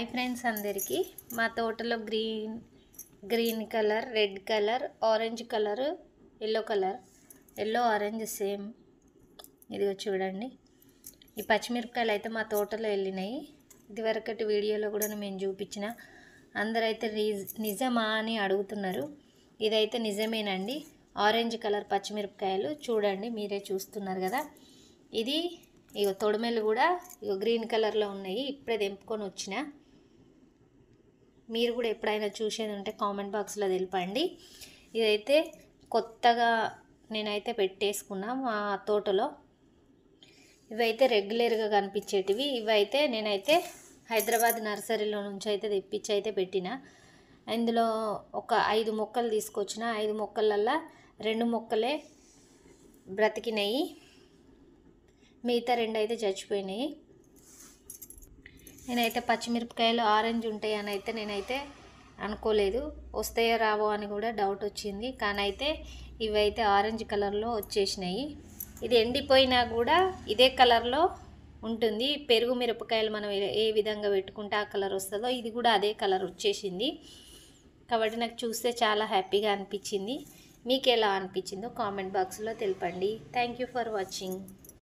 Hi friends అందరికీ మా తోటలో green colour, red colour, orange colour, yellow orange same ఇదిగో చూడండి. ఈ పచ్చిమిరపకాయలు అయితే మా తోటలో వెళ్ళినాయి. ఇదివరకటి వీడియోలో కూడా మేము చూపించిన. అందరైతే నిజమా అని అడుగుతున్నారు. ఇదైతే నిజమేనండి. ఆరెంజ్ కలర్ పచ్చిమిరపకాయలు చూడండి, మీరే చూస్తున్నారు కదా. ఇది ఇగో తొడిమెలు కూడా ఇగో గ్రీన్ కలర్లో ఉన్నాయి. ఇప్పుడే తెంపుకొని వచ్చిన. మీరు కూడా ఎప్పుడైనా చూసేది ఉంటే కామెంట్ బాక్స్లో తెలపండి. ఇదైతే కొత్తగా నేనైతే పెట్టేసుకున్నా మా తోటలో. ఇవైతే రెగ్యులర్గా కనిపించేటివి. ఇవైతే నేనైతే హైదరాబాద్ నర్సరీలో నుంచి అయితే తెప్పించి అయితే పెట్టిన. ఇందులో ఒక 5 మొక్కలు తీసుకొచ్చిన. 5 మొక్కలల్లో 2 మొక్కలే బ్రతికినాయి, మిగతా 2 అయితే చచ్చిపోయినాయి. నేనైతే పచ్చిమిరపకాయలు ఆరెంజ్ ఉంటాయి అని అయితే నేనైతే అనుకోలేదు. వస్తాయో రావో అని కూడా డౌట్ వచ్చింది. కానీ అయితే ఇవైతే ఆరెంజ్ కలర్లో వచ్చేసినాయి. ఇది ఎండిపోయినా కూడా ఇదే కలర్లో ఉంటుంది. పెరుగు మిరపకాయలు మనం ఏ విధంగా పెట్టుకుంటే ఆ కలర్ వస్తుందో ఇది కూడా అదే కలర్ వచ్చేసింది. కాబట్టి నాకు చూస్తే చాలా హ్యాపీగా అనిపించింది. మీకు ఎలా అనిపించిందో కామెంట్ బాక్స్లో తెలపండి. Thank you for watching.